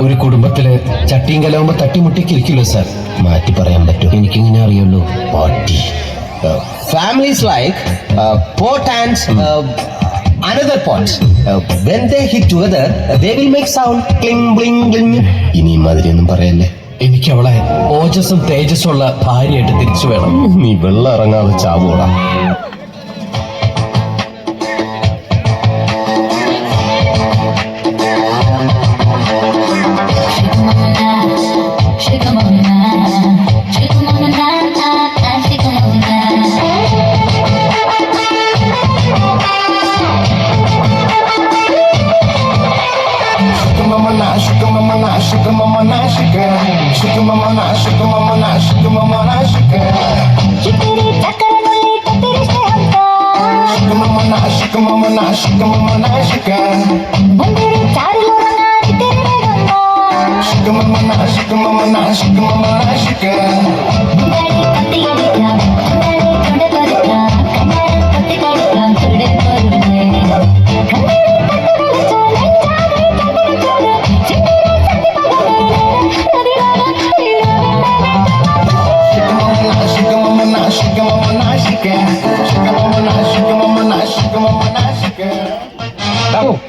ഒരു കുടുംബത്തില് ചട്ടിയും കലാവുമ്പോ തട്ടിമുട്ടിക്കിരിക്കില്ലോ സാർ. മാറ്റി പറയാൻ പറ്റും. എനിക്കിങ്ങനെ അറിയുള്ളൂ. പാട്ടി families like pot and another pot. When they hit together, they will make sound cling bling bling. ഇനി മാതിരിയൊന്നും പറയല്ലേ. എനിക്ക് അവളെ ഓജസ്സും തേജസ്സും ഉള്ള ഭാര്യയായിട്ട് തിരിച്ചു വേണം. നീ വെള്ളം ഇറങ്ങാതെ ചാവൂടാ.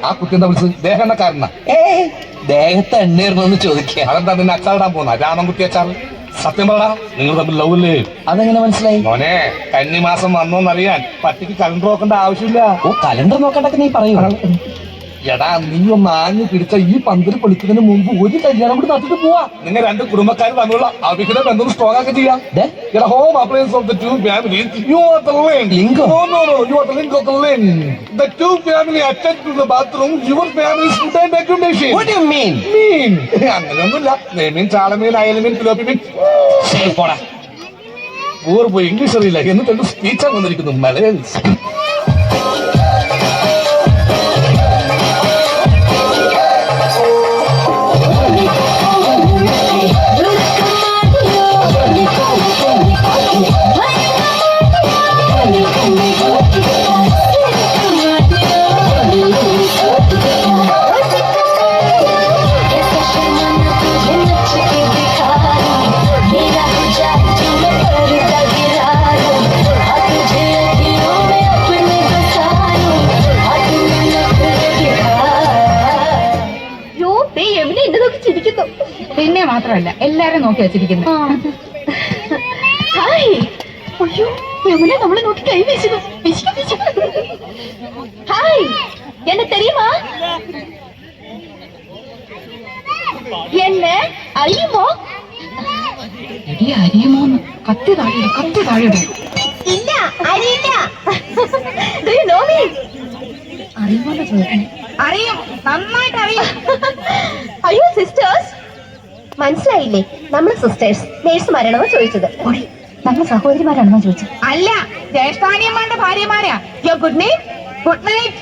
ആ കുട്ടി എന്താ വിളിച്ചത്? ദേഹം എണ്ണക്കാരനാ? ദേഹത്തെ എണ്ണേർന്ന് ചോദിക്കുക. അതെന്താ പിന്നെ അച്ചാറിടാൻ പോന്ന രാമൻകുട്ടി അച്ചാർ? സത്യം പറടാ, നിങ്ങൾ തമ്മിൽ ലവല്ലേ? അതെങ്ങനെ മനസ്സിലായി? മോനെ, കന്നിമാസം വന്നോന്നറിയാൻ പട്ടിക്ക് കലണ്ടർ നോക്കേണ്ട ആവശ്യമില്ല. ഓ, കലണ്ടർ നോക്കണ്ടൊക്കെ നീ പറയൂ. എടാ, നീ ഒന്ന് ആഞ്ഞു പിടിച്ച ഈ പന്തൽ പൊളിക്കുന്നതിന് മുമ്പ് ഒരു കല്യാണം കൂടി നടത്തിട്ട് പോവാ. നിങ്ങൾ രണ്ട് കുടുംബക്കാർ തമ്മിലുള്ള അവിഹിത ബന്ധം സ്ട്രോങ് ആക്കി ചെയ്യാം. എടാ, home appliance of the two families, you are the link. No no no, you are the link of the link. The two family attached to the bathroom, your family should have accommodation. What do you mean? അങ്ങനെയൊന്നുമില്ല. നെയ്മീൻ, ചാളമീൻ, അയലമീൻ, ഫിലോപ്പിമീൻ. പോടാ, പോയി English അറിയില്ല എന്നിട്ട് സ്പീച്ചാണ് വന്നിരിക്കുന്നു. മലയാളി പിന്നെ മാത്രമല്ല എല്ലാരും നോക്കി വെച്ചിരിക്കുന്നു. അയ്യോ, യമുന നമ്മളെ നോക്കി കൈ വീശുന്നു. ഹായ്, എന്നെ തെരിയുമാ? എന്നെ അറിയുമോ? എടി, അറിയുമോന്ന്? കത്തി താഴെ. ഇല്ല, അറിയില്ല. അറിയുമോന്ന് ചോദിക്കണേ. അറിയും, നന്നായിട്ട് അറിയും. അയ്യോ സിസ്റ്റേഴ്സ്, മനസ്സിലായില്ലേ? നമ്മള് സിസ്റ്റേഴ്സ് നേഴ്സുമാരാണെന്ന് ചോദിച്ചത്. നമ്മൾ സഹോദരിമാരാണെന്ന് ചോദിച്ചത്. അല്ല, ജ്യേഷ്ഠാനിയന്മാരുടെ ഭാര്യമാരാ. Good night. Good night.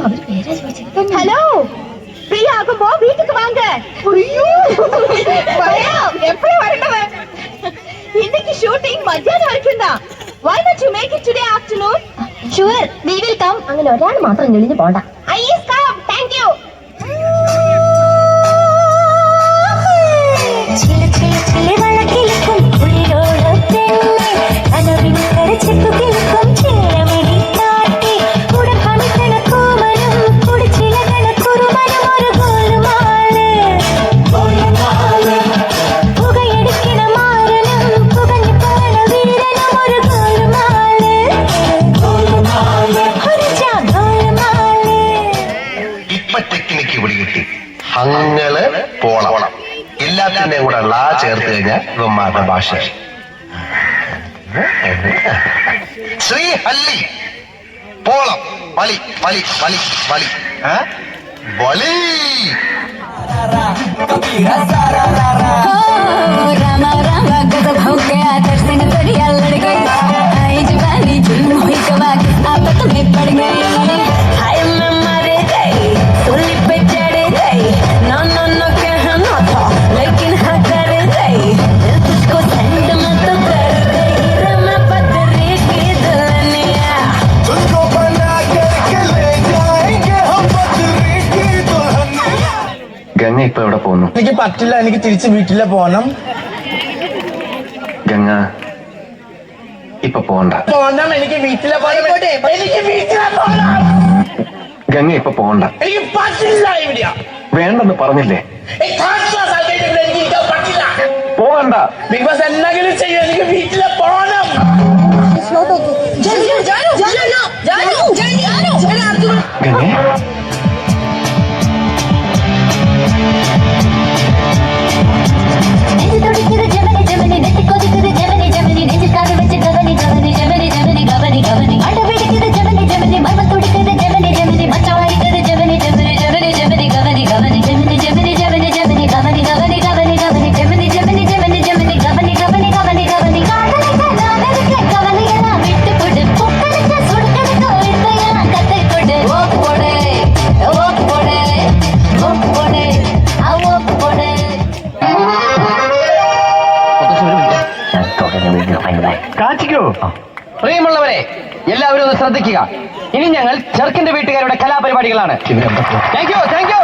അവര് പേരാ ചോദിച്ചത്. ഹലോ, ഫ്രീ ആകുമ്പോ വീട്ടിക്ക് വാങ്ങ. എപ്പോഴാ വരേണ്ടത്? ഇന്നേക്ക് shooting മധ്യാഹ്നം വരയ്ക്കണ്ട. Why not you make it today afternoon? Sure, we will come. അങ്ങനെ ഒരാൾ മാത്രം ഞെളിഞ്ഞു പോണ്ട. I is come. Thank you. എല്ലാത്തിന്റെയും കൂടെ ലാ ചേർത്ത് കഴിഞ്ഞാൽ ഇവന്മാരുടെ ഭാഷ. ശ്രീഹല്ലി, പോളം, വലി വലി വലി വലി വലി. रामा रामा गजब हो गया दर्शन दरिया लड़ गई आई जवानी जुल्म हुई कवा के आपत में पड़ गई हाय मैं मर गई सूली पे चढ़ गई नो नो नो कहना था लेकिन हाँ कर गई दिल तुझको सेंड में तो कर गई रमा पतरे की दुल्हनिया तुझको बना करके ले जाएंगे हम बदरी की दुल्हनिया. ഗംഗ ഇപ്പൊ എവിടെ പോകുന്നു? എനിക്ക് പറ്റില്ല, എനിക്ക് തിരിച്ച് വീട്ടിലെ പോണം. ഗംഗ ഇപ്പൊ പോണ്ട. പോണം, എനിക്ക് വീട്ടിലെ പോണം. എനിക്ക് വീട്ടിലെ പോണം. ഗംഗ ഇപ്പൊ പോണ്ട. എനിക്ക് പറ്റില്ല ഇവിടെ. വേണ്ടെന്ന് പറഞ്ഞില്ലേ? എനിക്ക് ഇരിക്കാൻ പറ്റില്ല. പോകണ്ട. ബിഗ് ബോസ് എന്തെങ്കിലും ചെയ്യും, എനിക്ക് വീട്ടിലെ പോണം. ഗംഗേ നെഞ്ച് തുടിക്കുത് ജമനി ജമനി നെറ്റി കൊതിക്കുത് ജമനി ജമനി നെഞ്ചിൽ കാത് വെച്ച് ഗവനി ഗവനി ജമനി ജമനി ഗവനി ഗവനി അട പിടിക്കുത് ജമനി ജമനി മർമ്മ തുടിക്കുത് ജമനി ജമനി മച്ചവാടിക്കുത് ജമനി ജമനി ജമനി ജമനി ഗവനി ഗവനി ജമനി ജമനി ജമനി ജമനി ഗവനി ഗവനി ഗവനി ഗവനി ജമനി ജമനി ജമനി ജമനി ഗവനി ഗവനി ഗവനി ഗവനി കാതലിക്ക ഗവനിയെല്ലാം വിട്ടുകൊട് പൊക്കടിച്ച സുടുക്കടുക്ക ഇടുകയാ കത്തൽ കൊട് ഓക്ക് പോടെ ഓക്ക് പോടെ ഓക്ക് പോടെ ആ ഓക്ക് പോടെ കാച്ചിക്കോ. പ്രിയമുള്ളവരെ, എല്ലാവരും ഒന്ന് ശ്രദ്ധിക്കുക. ഇനി ഞങ്ങൾ ചെറുക്കന്റെ വീട്ടുകാരുടെ കലാപരിപാടികളാണ്. Thank you, thank you.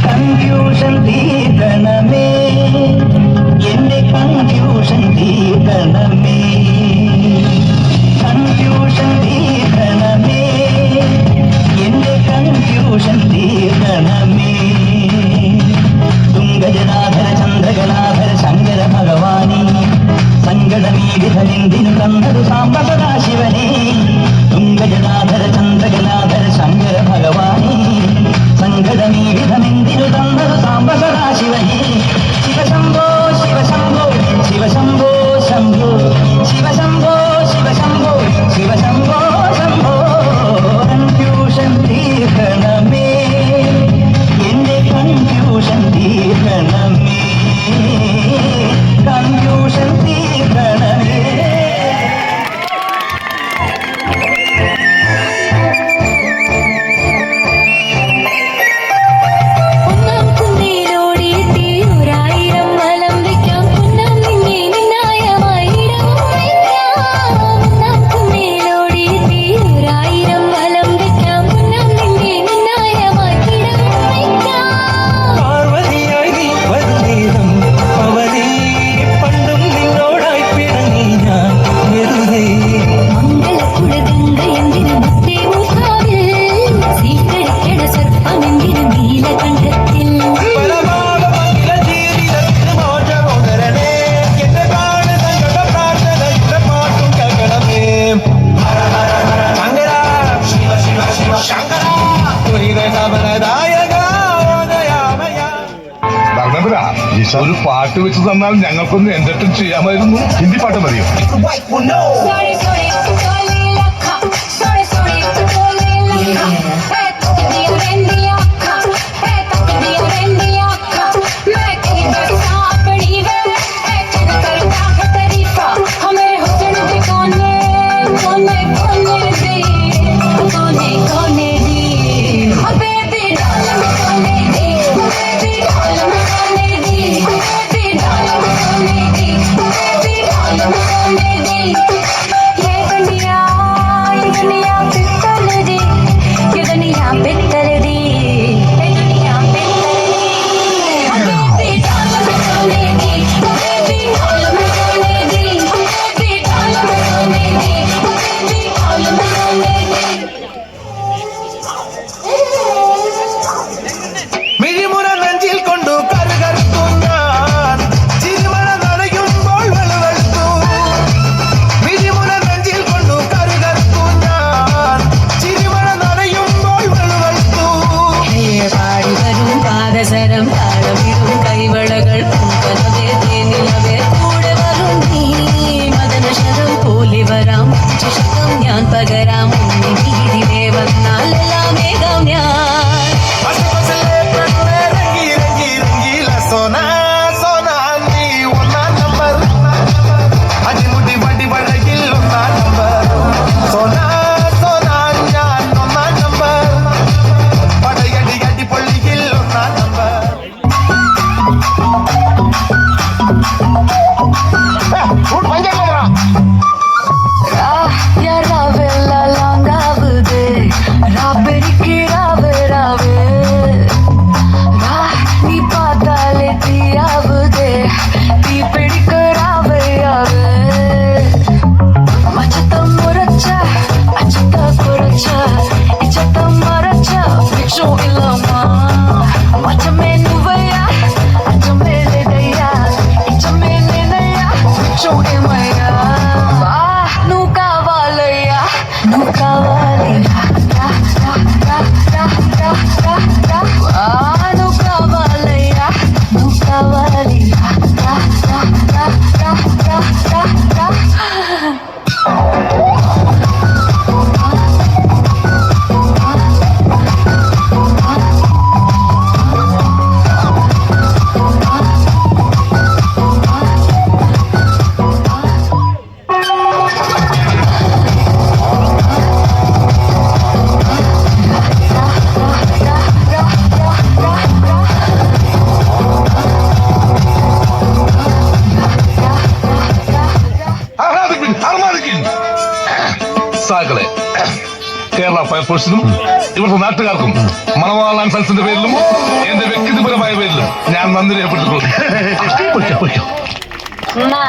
Confusion തീർക്കണമേ, എന്റെ കൺഫ്യൂഷൻ തീർക്കണമേ, കൺഫ്യൂഷൻ തീർക്കണമേ, എന്റെ കൺഫ്യൂഷൻ തീർക്കണമേ. തുംഗജനാധര ചന്ദ്രകലാധര ശങ്കര ഭഗവാനി, സങ്കടമീ വിധമെന്തിനു തന്നതു സാംബ സദാശിവനെ. തുംഗജനാധര ചന്ദ്രകലാധര ശങ്കര ഭഗവാനി, സങ്കടമീ വിധമെന്തിനു തന്നതു സാംബ സദാശിവനെ. ശിവശംഭോ ശിവശംഭോ ശിവശംഭോ ശംഭോ ശിവശംഭോ ശിവശംഭോ ശിവശംഭോ ശംഭോ. കൺഫ്യൂഷൻ തീർക്കണമേ, എന്റെ കൺഫ്യൂഷൻ തീർക്കണമേ, കൺഫ്യൂഷൻ തീർക്കണമേ. ഒന്നാം കുന്നിലോടി തീരായിരം വലം വയ്ക്കാം ഒന്നാം നിന്നെ നിന്നായമായി ഇടവും വയ്ക്കാം ഒന്നാം കുന്നിലോടി തീരായിരം വലം വയ്ക്കാം ഒന്നാം നിന്നെ നിന്നായമായി ഇടവും വയ്ക്കാം പാർവതിയായി നീ വരുന്നേരം അവനീ പണ്ടും നിന്നോടായി പിണങ്ങി ഞാൻ വെറുതെ. മംഗളക്കുടഗംഗ എന്തിനു മുത്തേ മുഖാവിൽ സീകരിക്കട സർപ്പമെന്തിനു നീലകണ്ഠത്തിൽ പരമാവമഖില ജീവിതത്തിന് മോചമുണരണേ, എന്റെ പ്രാണസങ്കട പ്രാർത്ഥനയുടെ പാട്ടും കേൾക്കണമേ. ശങ്കര ശിവ ശിവ ശിവ ശങ്കര ദുരിത ശമനദായക ഓദയാമയ. ധർമ്മപുര, ഒരു പാട്ട് വെച്ച് തന്നാൽ ഞങ്ങൾക്കൊന്ന് എന്റർടൈൻ ചെയ്യാമായിരുന്നു. ഹിന്ദി പാട്ട് മതിയോ? सोरे सोरे टोले लखा सोरे सोरे टोले लखा है तक दिया रेंडिया खा है तक दिया रेंडिया खा मैं कहीं बरसा पड़ी है कर करता है तारीफा हमारे हुस्न पे कोने कोने कोने दी कोने कोने दी ओ बेबी डाल में कोने दी बेबी डाल में कोने दी बेबी डाल में कोने दी बेबी डाल में कोने दी ये दुनिया पित्तल दी ये दुनिया पित्तल दी ये दुनिया पित्तल दी बेबी डाल में कोने दी बेबी डाल में कोने दी बेबी डाल में कोने दी बेबी डाल में कोने दी മിഴിമുറ നെഞ്ചിൽ കൊണ്ടു കറുകറുത്തു ഞാൻ, ചിരിമഴ നനയുമ്പോൾ വെളുവെളുത്തു. സഹാക്കളെ, കേരള ഫയർഫോഴ്സിനും ഇവിടുത്തെ നാട്ടുകാർക്കും മണവാളാൻ സൽസിന്റെ പേരിലും എന്റെ വ്യക്തിപരമായ പേരിലും ഞാൻ നന്ദി രേഖപ്പെടുത്തിക്കൊള്ളു. എന്നാ